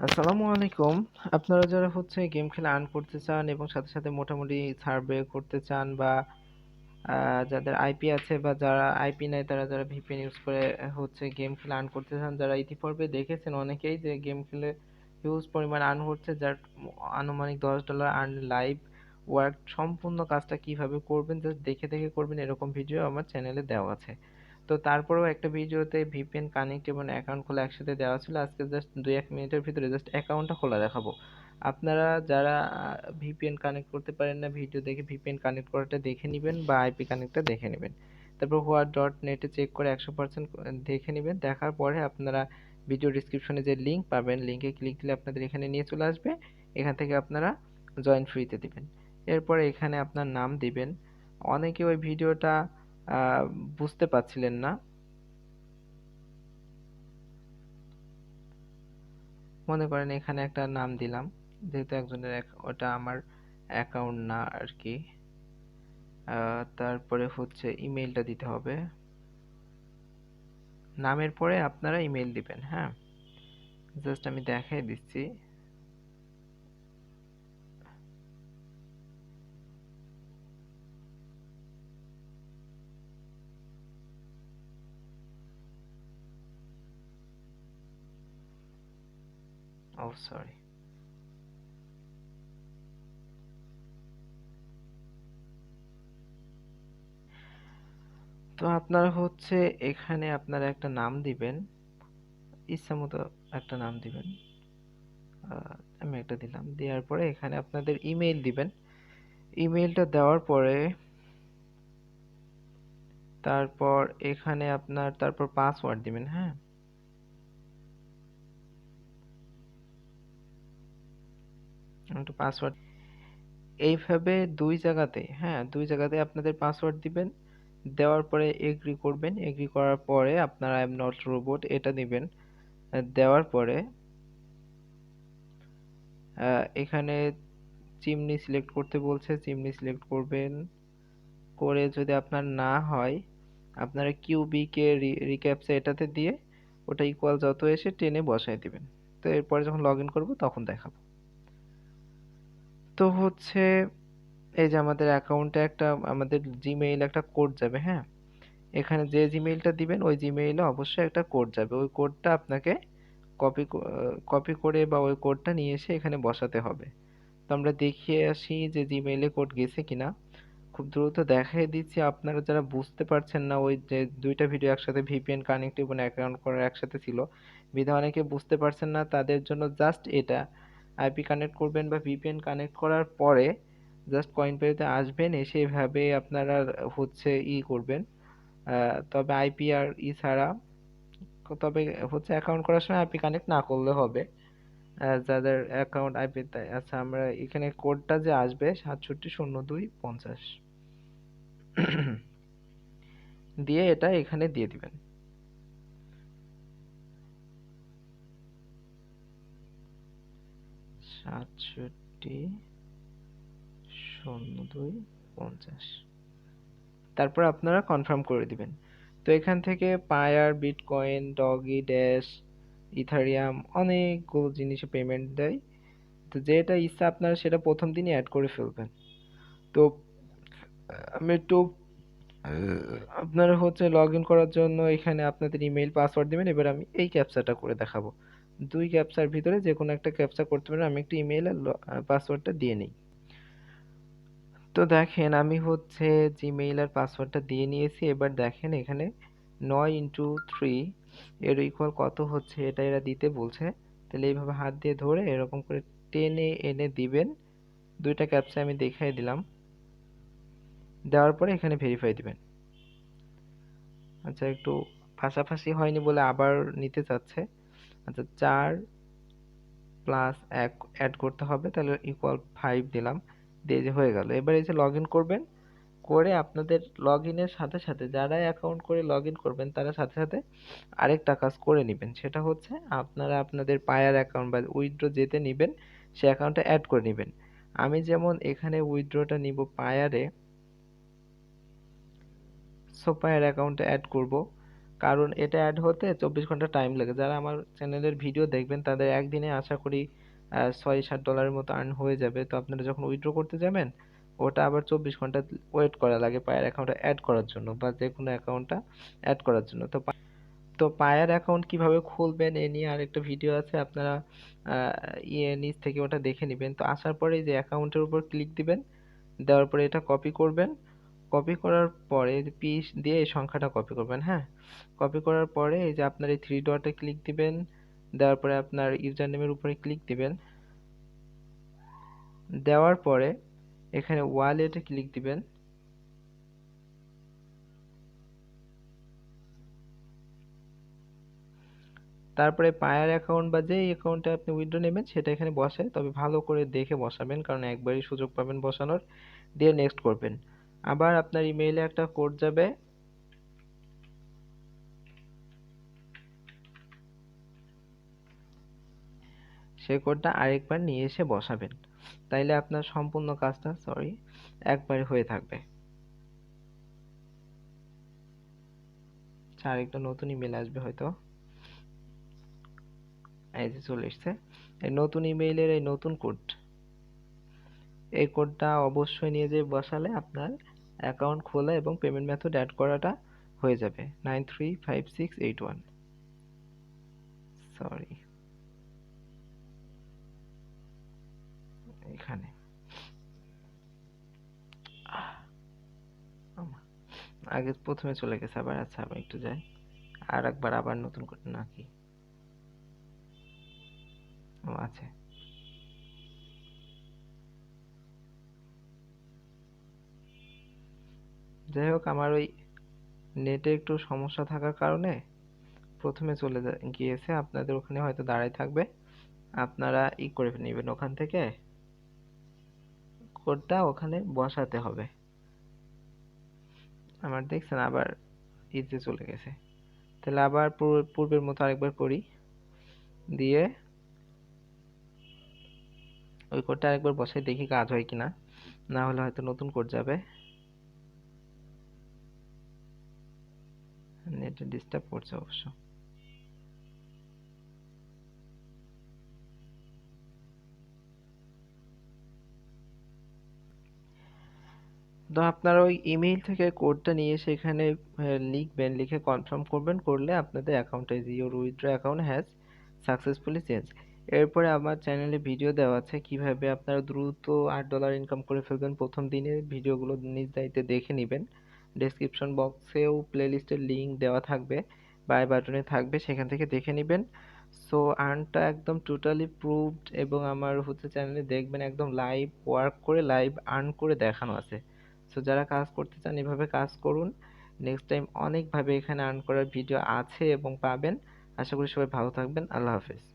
আসসালামু আলাইকুম। আপনারা যারা গেম খেলে আর্ন করতে চান এবং সাথে সাথে মোটামুটি সার্ভে করতে চান বা যাদের আইপি আছে বা যারা আইপি নাই তারা যারা ভিপিএন ইউজ করে গেম খেলে আর্ন করতে চান, যারা ইতিপূর্বে দেখেছেন অনেকেই যে গেম খেলে হিউজ পরিমাণ আর্ন হচ্ছে, যার আনুমানিক $10 আর্ন লাইভ ওয়ার্ক, সম্পূর্ণ কাজটা কিভাবে করবেন জাস্ট দেখে দেখে করবেন, এরকম ভিডিও আমার চ্যানেলে দেওয়া আছে। তো তারপরেও একটা ভিডিওতে ভিপিএন কানেক্ট এবং অ্যাকাউন্ট খোলা একসাথে দেওয়া ছিল। আজকে জাস্ট 2-1 মিনিটের ভিতরে জাস্ট অ্যাকাউন্টটা খোলা দেখাবো। আপনারা যারা ভিপিএন কানেক্ট করতে পারেন না, ভিডিও দেখে ভিপিএন কানেক্ট করাটা দেখে নিবেন বা আইপি কানেক্টটা দেখে নেবেন। তারপর হোয়াট ডট নেটে চেক করে 100% দেখে নেবেন। দেখার পরে আপনারা ভিডিও ডিসক্রিপশনে যে লিঙ্ক পাবেন, লিঙ্কে ক্লিক দিলে আপনাদের এখানে নিয়ে চলে আসবে। এখান থেকে আপনারা জয়েন ফ্রিতে দিবেন। এরপরে এখানে আপনার নাম দিবেন। অনেকে ওই ভিডিওটা আহ, বুঝতে পারছিলেন না। মনে করেন এখানে একটা নাম দিলাম, যেহেতু একজনের ওটা আমার অ্যাকাউন্ট না আর কি। তারপরে ইমেইলটা দিতে হবে। নামের পরে আপনারা ইমেইল দিবেন, হ্যাঁ। জাস্ট আমি দেখাই দিচ্ছি। ও সরি। তো আপনারা এখানে আপনারা একটা নাম দিবেন, ইচ্ছা মতো একটা নাম দিবেন। আমি একটা দিলাম, দেওয়ার পরে এখানে আপনাদের ইমেইল দিবেন। ইমেইলটা দেওয়ার পরে তারপর এখানে আপনার তারপর পাসওয়ার্ড দিবেন, হ্যাঁ। একটু পাসওয়ার্ড এইভাবে দুই জায়গাতে, হ্যাঁ, দুই জায়গাতে আপনাদের পাসওয়ার্ড দিবেন। দেওয়ার পরে এগ্রি করবেন। এগ্রি করার পরে আপনারা আই এম নট রোবট এটা দিবেন। দেওয়ার পরে এখানে চিমনি সিলেক্ট করতে বলছে, চিমনি সিলেক্ট করবেন। করে যদি আপনার না হয় আপনারা কিউবিকে রিক্যাপচা এটাতে দিয়ে ওটা ইকুয়াল যত এসে টেনে বসায় দিবেন। তো এরপরে যখন লগ ইন করবো তখন দেখাবো। তো এই যে আমাদের অ্যাকাউন্টে একটা আমাদের জিমেইল একটা কোড যাবে, হ্যাঁ। এখানে যে জিমেইলটা দিবেন ওই জিমেইলে অবশ্যই একটা কোড যাবে, ওই কোডটা আপনাকে কপি করে বা ওই কোডটা নিয়ে এসে এখানে বসাতে হবে। তো আমরা দেখিয়ে আসি যে জিমেইলে কোড গেছে কিনা। খুব দ্রুত দেখাই দিচ্ছি, আপনারা যারা বুঝতে পারছেন না, ওই যে দুইটা ভিডিও একসাথে ভিপিএন কানেক্ট এবং অ্যাকাউন্ট করার একসাথে ছিল বিধায় অনেকে বুঝতে পারছেন না, তাদের জন্য জাস্ট এটা আইপি কানেক্ট করবেন বা ভিপিএন কানেক্ট করার পরে জাস্ট কয়েনপেতে আসবেন, এসে এভাবে আপনারা করবেন। তবে আইপি আর ছাড়া, তবে অ্যাকাউন্ট করার সময় আইপি কানেক্ট না করলে হবে। যাদের অ্যাকাউন্ট আইপি, আচ্ছা আমরা এখানে কোডটা যে আসবে 670250 দিয়ে এটা এখানে দিয়ে দিবেন। 670250, তারপর আপনারা কনফার্ম করে দিবেন। তো এখান থেকে পায়ার, বিটকয়েন, ডগি, ড্যাশ, ইথারিয়াম অনেকগুলো জিনিসে পেমেন্ট দেয়। তো যেটা ইচ্ছা আপনারা সেটা প্রথম দিনই অ্যাড করে ফেলবেন। তো আমি একটু আপনারা লগ ইন করার জন্য এখানে আপনাদের ইমেইল পাসওয়ার্ড দিবেন। এবার আমি এই ক্যাপচাটা করে দেখাবো। দুই ক্যাপচার ভিতরে যে কোনো একটা ক্যাপচা করতে পারেন। আমি একটু ইমেইল আর পাসওয়ার্ডটা দিয়ে নিই। তো দেখেন আমি জিমেইল আর পাসওয়ার্ডটা দিয়ে নিয়েছি। এবার দেখেন এখানে 9 × 3 এর ইকুয়াল কত হচ্ছে এটা এরা দিতে বলছে। তাহলে এইভাবে হাত দিয়ে ধরে এরকম করে টেনে এনে দিবেন। দুইটা ক্যাপচা আমি দেখাই দিলাম। দেওয়ার পরে এখানে ভেরিফাই দিবেন। আচ্ছা, একটু ফাঁসাফাঁসি হয়নি বলে আবার নিতে চাচ্ছে। আচ্ছা, 4+1 অ্যাড করতে হবে, তাহলে ইকুয়াল 5 দিলাম, দিয়ে যে হয়ে গেল। এবার এই যে লগ ইন করবেন, করে আপনাদের লগ ইনের সাথে সাথে যারা অ্যাকাউন্ট করে লগ ইন করবেন তারা সাথে সাথে আরেকটা কাজ করে নেবেন। সেটা আপনারা আপনাদের পায়ার অ্যাকাউন্ট বা উইথড্র যেতে নেবেন সে অ্যাকাউন্টে অ্যাড করে নেবেন। আমি যেমন এখানে উইথড্রটা নিব পায়ারে, সো পায়ার অ্যাকাউন্টে অ্যাড করব। কারণ এটা অ্যাড হতে 24 ঘন্টা টাইম লাগে। যারা আমার চ্যানেলের ভিডিও দেখবেন তাদের একদিনে আশা করি $6-7 মতো আর্ন হয়ে যাবে। তো আপনারা যখন উইথড্র করতে যাবেন ওটা আবার 24 ঘন্টা ওয়েট করা লাগে পায়ের অ্যাকাউন্টে অ্যাড করার জন্য বা যে কোনো অ্যাকাউন্টটা অ্যাড করার জন্য। তো পায়ের অ্যাকাউন্ট কিভাবে খুলবেন এ নিয়ে আরেকটা ভিডিও আছে, আপনারা আহ, নিচ থেকে ওটা দেখে নেবেন। তো আসার পরে এই যে অ্যাকাউন্টের উপর ক্লিক দিবেন, দেওয়ার পরে এটা কপি করবেন। কপি করার পরে পিস দিয়ে এই সংখ্যাটা কপি করবেন, হ্যাঁ। কপি করার পরে এই যে আপনার এই থ্রি ডটে ক্লিক দিবেন, দেওয়ার পরে আপনার ইউজার নেমের উপরে ক্লিক দিবেন। দেওয়ার পরে এখানে ওয়ালেটে ক্লিক দিবেন। তারপরে পায়ার অ্যাকাউন্ট বা যেই অ্যাকাউন্টে আপনি উইথড্র নেবেন সেটা এখানে বসে, তবে ভালো করে দেখে বসাবেন কারণ একবারই সুযোগ পাবেন বসানোর। দিয়ে নেক্সট করবেন। আবার আপনার ইমেইলে একটা কোড যাবে, সেই কোডটা আরেকবার নিয়ে এসে বসাবেন। তাইলে আপনার সম্পূর্ণ কাজটা একবারে হয়ে থাকবে। আচ্ছা, আরেকটা নতুন ইমেল আসবে হয়তো। এই যে চলে এসছে এই নতুন ইমেইলের এই নতুন কোড। এই কোডটা অবশ্যই নিয়ে যেয়ে বসালে আপনার অ্যাকাউন্ট খোলা এবং পেমেন্ট মেথড অ্যাড করাটা হয়ে যাবে। 935681, সরি এখানে আমা- আগে প্রথমে চলে গেছে আবার। আচ্ছা আবার একটু যাই, আর একবার আবার নতুন করে নাকি, ও আছে। যাই হোক, আমার ওই নেটে একটু সমস্যা থাকার কারণে প্রথমে গিয়েছে। আপনাদের ওখানে হয়তো দাঁড়াই থাকবে, আপনারা করে নেবেন ওখান থেকে, কোডটা ওখানে বসাতে হবে। আমার দেখছেন আবার ইতে চলে গেছে। তাহলে আবার পূর্বের মতো আরেকবার করি, দিয়ে ওই কোডটা আরেকবার বসাই দেখি কাজ হয় কিনা, না হলে হয়তো নতুন কোড যাবে। নেটে ডিস্টার্ব করছে অবশ্য। তো আপনারা ওই ইমেইল থেকে কোডটা নিয়ে এসে এখানে লিখবেন, লিখে কনফার্ম করবেন, করলে আপনাদের অ্যাকাউন্টে your withdraw account has successfully change. এরপরে আমার চ্যানেলে ভিডিও দেওয়া আছে কিভাবে আপনারা দ্রুত $8 ইনকাম করে ফেলবেন প্রথম দিনে। ভিডিওগুলো নিজ দায়িত্বে দেখে নেবেন। ডেসক্রিপশন বক্সেও প্লেলিস্টের লিংক দেওয়া থাকবে, বাই বাটনে থাকবে, সেখান থেকে দেখে নেবেন। সো আর্নটা একদম টোটালি প্রুভড, এবং আমার চ্যানেলে দেখবেন একদম লাইভ ওয়ার্ক করে লাইভ আর্ন করে দেখানো আছে। সো যারা কাজ করতে চান এভাবে কাজ করুন। নেক্সট টাইম অনেকভাবে এখানে আর্ন করার ভিডিও আছে এবং পাবেন। আশা করি সবাই ভালো থাকবেন। আল্লাহ হাফেজ।